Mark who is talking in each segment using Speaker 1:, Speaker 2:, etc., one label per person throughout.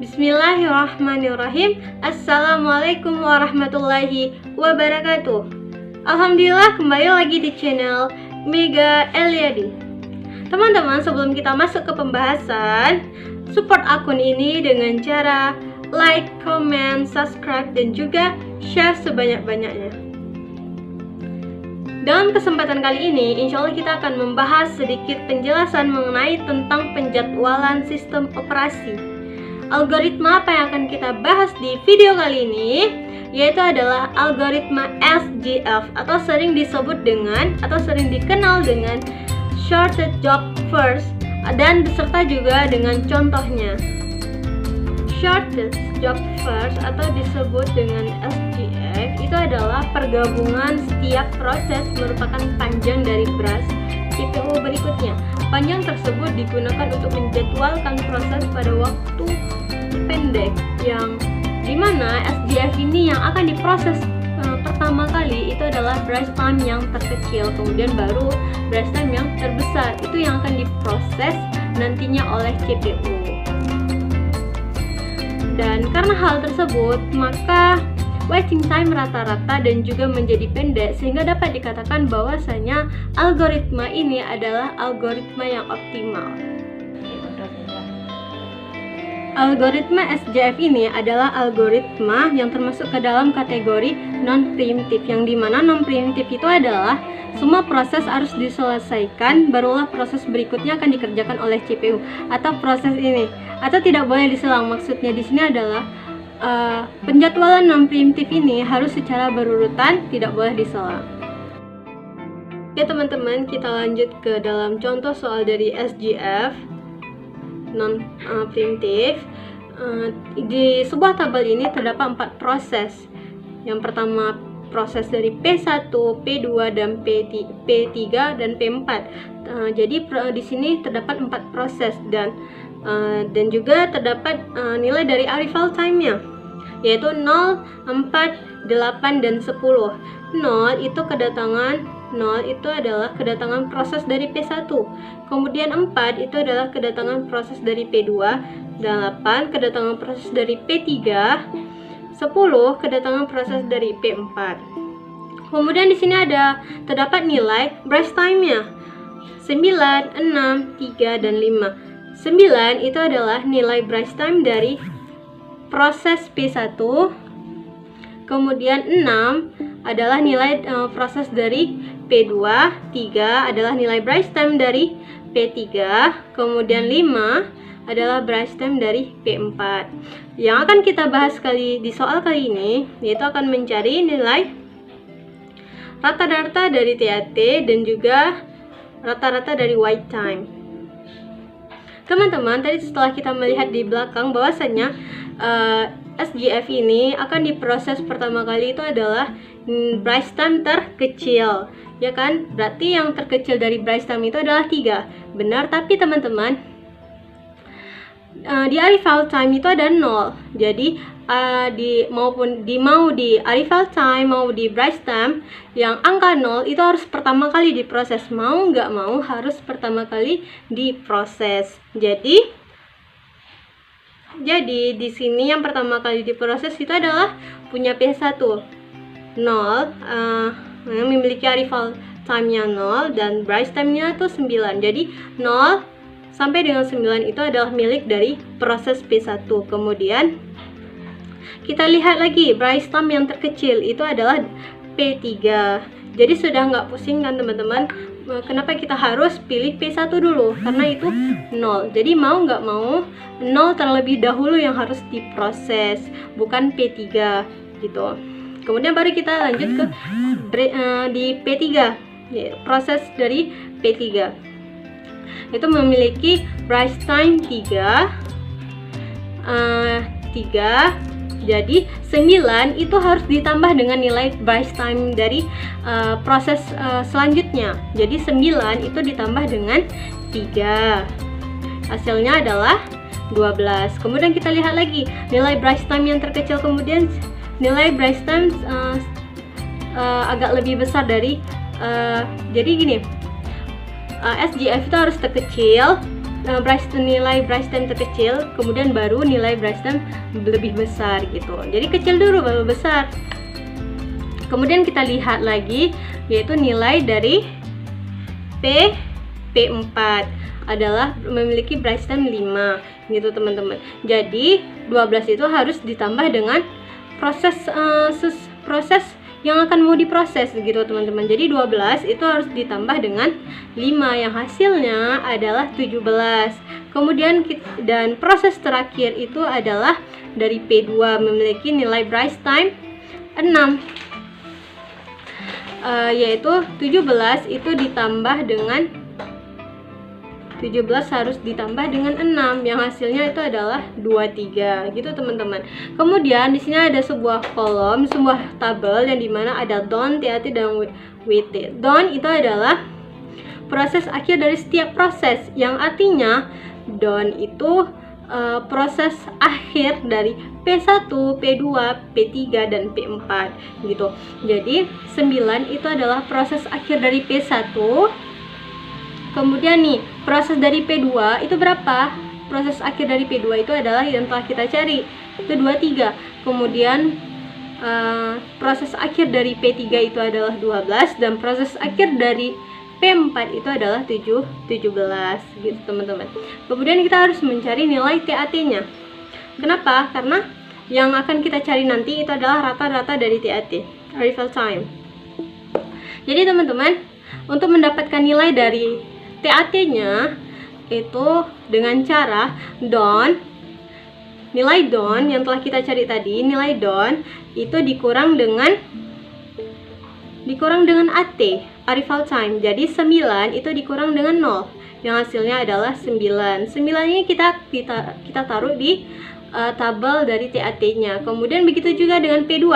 Speaker 1: Bismillahirrahmanirrahim. Assalamualaikum warahmatullahi wabarakatuh. Alhamdulillah, kembali lagi di channel Mega Eliadi. Teman-teman, sebelum kita masuk ke pembahasan, support akun ini dengan cara like, comment, subscribe, dan juga share sebanyak-banyaknya. Dalam kesempatan kali ini, insya Allah kita akan membahas sedikit penjelasan mengenai tentang penjadwalan sistem operasi. Algoritma apa yang akan kita bahas di video kali ini yaitu adalah algoritma SJF atau sering disebut dengan atau sering dikenal dengan Shortest Job First dan beserta juga dengan contohnya. Shortest Job First atau disebut dengan SJF itu adalah pergabungan setiap proses merupakan panjang dari brush CPU berikutnya. Panjang tersebut digunakan untuk menjadwalkan proses pada waktu pendek, yang dimana SJF ini yang akan diproses pertama kali itu adalah brush time yang terkecil, kemudian baru brush time yang terbesar, itu yang akan diproses nantinya oleh CPU. Dan karena hal tersebut, maka waiting time rata-rata dan juga menjadi pendek, sehingga dapat dikatakan bahwasanya algoritma ini adalah algoritma yang optimal. Algoritma SJF ini adalah algoritma yang termasuk ke dalam kategori non-preemptive, yang dimana non-preemptive itu adalah semua proses harus diselesaikan, barulah proses berikutnya akan dikerjakan oleh CPU, atau proses ini atau tidak boleh diselang. Maksudnya di sini adalah penjadwalan non-preemptive ini harus secara berurutan, tidak boleh diselang. Oke teman-teman, kita lanjut ke dalam contoh soal dari SJF non-preemptive. Di sebuah tabel ini terdapat 4 proses. Yang pertama proses dari P1, P2, dan P3 dan P4. Jadi di sini terdapat 4 proses dan juga terdapat nilai dari arrival time-nya, yaitu 0, 4, 8, dan 10. 0 itu adalah kedatangan proses dari P1. Kemudian 4 itu adalah kedatangan proses dari P2. 8 kedatangan proses dari P3. 10 kedatangan proses dari P4. Kemudian di sini terdapat nilai brush time-nya 9, 6, 3, dan 5. 9 itu adalah nilai brush time dari proses P1. Kemudian 6 adalah nilai proses dari P2. 3 adalah nilai brush time dari P3. Kemudian 5 adalah brush time dari P4. Yang akan kita bahas di soal kali ini yaitu akan mencari nilai rata-rata dari TAT dan juga rata-rata dari wait time. Teman-teman, tadi setelah kita melihat di belakang bahwasanya SJF ini akan diproses pertama kali itu adalah brush time terkecil, ya kan? Berarti yang terkecil dari brush time itu adalah 3. Benar, tapi teman-teman, di arrival time itu ada 0. Jadi mau di arrival time mau di brush time, yang angka 0 itu harus pertama kali diproses. Mau nggak mau harus pertama kali diproses. Jadi di sini yang pertama kali diproses itu adalah punya P1 0, yang memiliki arrival time-nya 0 dan brush time-nya itu 9. Jadi 0 sampai dengan 9 itu adalah milik dari proses P1. Kemudian kita lihat lagi brush time yang terkecil itu adalah P3. Jadi sudah nggak pusing kan teman-teman, kenapa kita harus pilih P1 dulu, karena itu 0. Jadi mau nggak mau 0 terlebih dahulu yang harus diproses, bukan P3 gitu. Kemudian baru kita lanjut ke di P3, proses dari P3 itu memiliki brush time 3. Jadi 9 itu harus ditambah dengan nilai brush time dari proses selanjutnya. Jadi 9 itu ditambah dengan 3. Hasilnya adalah 12. Kemudian kita lihat lagi nilai brush time yang terkecil. Kemudian nilai brush time agak lebih besar dari jadi gini, SJF itu harus terkecil nilai brush time terkecil, kemudian baru nilai brush time lebih besar gitu. Jadi kecil dulu baru besar. Kemudian kita lihat lagi, yaitu nilai dari P4 adalah memiliki brush time 5 gitu teman-teman. Jadi 12 itu harus ditambah dengan proses yang akan mau diproses gitu teman-teman. Jadi 12 itu harus ditambah dengan 5 yang hasilnya adalah 17. Kemudian dan proses terakhir itu adalah dari P2 memiliki nilai brush time 6. Yaitu 17 itu ditambah dengan 17 harus ditambah dengan 6 yang hasilnya itu adalah 23 gitu teman-teman. Kemudian di sini ada sebuah kolom, sebuah tabel yang dimana ada done, TAT dan WT. Done itu adalah proses akhir dari setiap proses, yang artinya done itu proses akhir dari P1, P2, P3 dan P4 gitu. Jadi 9 itu adalah proses akhir dari P1. Kemudian nih, proses dari P2 itu berapa? Proses akhir dari P2 itu adalah yang telah kita cari, itu 23. Kemudian proses akhir dari P3 itu adalah 12 dan proses akhir dari P4 itu adalah 17 gitu teman-teman. Kemudian kita harus mencari nilai TAT-nya. Kenapa? Karena yang akan kita cari nanti itu adalah rata-rata dari TAT, arrival time. Jadi teman-teman, untuk mendapatkan nilai dari TAT-nya itu dengan cara nilai done yang telah kita cari tadi, nilai done itu dikurang dengan AT, arrival time. Jadi 9 itu dikurang dengan 0 yang hasilnya adalah 9. 9 ini kita taruh di tabel dari TAT-nya. Kemudian begitu juga dengan P2.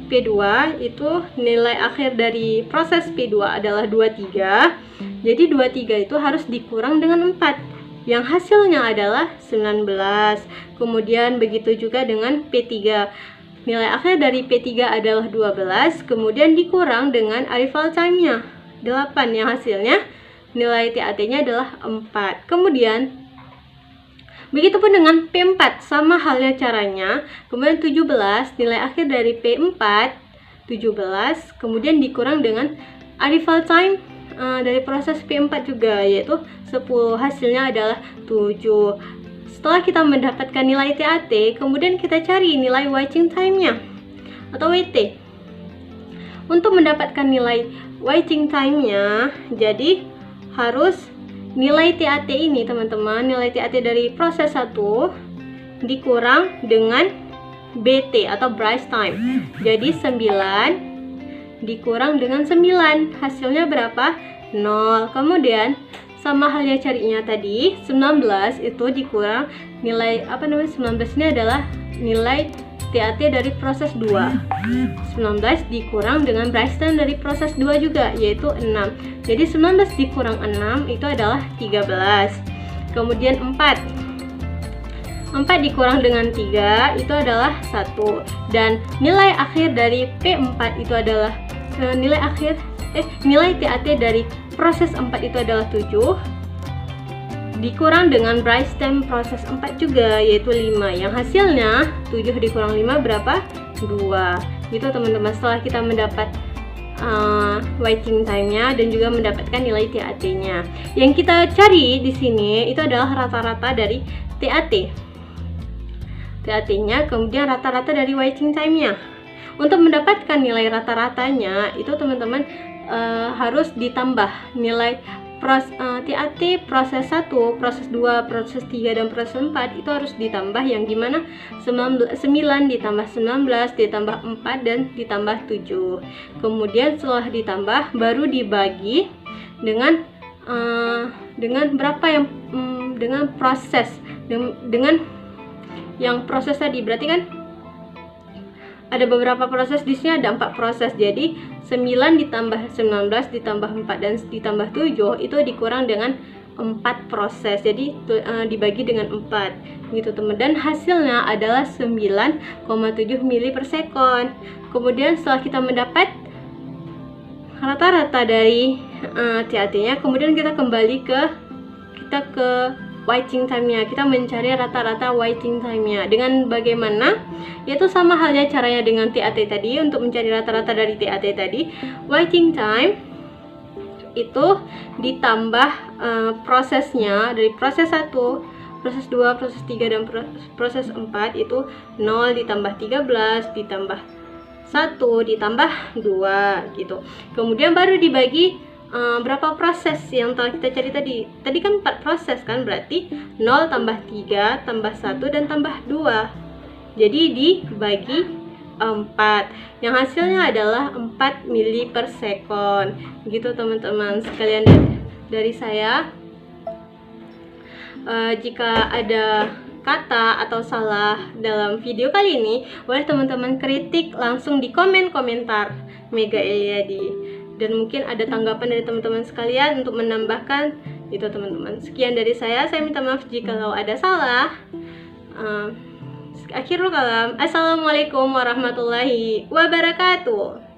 Speaker 1: P2 itu nilai akhir dari proses P2 adalah 23. Jadi 23 itu harus dikurang dengan 4 yang hasilnya adalah 19. Kemudian begitu juga dengan P3. Nilai akhir dari P3 adalah 12, kemudian dikurang dengan arrival time-nya 8 yang hasilnya nilai TAT-nya adalah 4. Kemudian begitupun dengan P4, sama halnya caranya. Kemudian 17, nilai akhir dari P4 17, kemudian dikurang dengan arrival time dari proses P4 juga, yaitu 10, hasilnya adalah 7. Setelah kita mendapatkan nilai TAT, kemudian kita cari nilai waiting time-nya atau WT. Untuk mendapatkan nilai waiting time-nya, jadi harus nilai TAT ini teman-teman, nilai TAT dari proses 1 dikurang dengan BT atau brush time. Jadi 9 dikurang dengan 9, hasilnya berapa? 0. Kemudian sama halnya carinya tadi, 19 itu dikurang nilai 19 ini adalah nilai TAT dari proses 2. 19 dikurang dengan brush time dari proses 2 juga, yaitu 6. Jadi 19 dikurang 6 itu adalah 13. Kemudian 4 dikurang dengan 3 itu adalah 1. Dan nilai akhir dari P4 itu adalah nilai TAT dari proses 4 itu adalah 7 dikurang dengan brush time proses 4 juga, yaitu 5 yang hasilnya 7 dikurang 5 berapa? 2 gitu teman-teman. Setelah kita mendapat waiting time-nya dan juga mendapatkan nilai TAT-nya, yang kita cari di sini itu adalah rata-rata dari TAT-nya, kemudian rata-rata dari waiting time-nya. Untuk mendapatkan nilai rata-ratanya itu teman-teman harus ditambah nilai TAT proses 1, proses 2, proses 3, dan proses 4 itu harus ditambah, yang dimana 9 ditambah 19 ditambah 4 dan ditambah 7. Kemudian setelah ditambah baru dibagi dengan berapa yang dengan proses dengan yang proses tadi. Berarti kan ada beberapa proses, di sini ada 4 proses. Jadi 9 ditambah 19 ditambah 4 dan ditambah 7 itu dikurang dengan 4 proses. Jadi dibagi dengan 4 gitu teman. Dan hasilnya adalah 9,7 mili per sekon. Kemudian setelah kita mendapat rata-rata dari TAT-nya, kemudian kita kembali ke waiting time-nya. Kita mencari rata-rata waiting time-nya. Dengan bagaimana? Yaitu sama halnya caranya dengan TAT tadi. Untuk mencari rata-rata dari TAT tadi, waiting time itu ditambah prosesnya dari proses 1, proses 2, proses 3, dan proses 4 itu 0 ditambah 13 ditambah 1 ditambah 2 gitu. Kemudian baru dibagi berapa proses yang telah kita cari tadi. Tadi kan 4 proses kan, berarti 0 tambah 3 tambah 1 dan tambah 2. Jadi dibagi 4. Yang hasilnya adalah 4 mili per sekon. Gitu teman-teman sekalian dari saya. Jika ada kata atau salah dalam video kali ini, boleh teman-teman kritik langsung di komen komentar Mega Eliadi. Dan mungkin ada tanggapan dari teman-teman sekalian untuk menambahkan itu teman-teman. Sekian dari saya minta maaf jika ada salah. Akhirul kalam, assalamualaikum warahmatullahi wabarakatuh.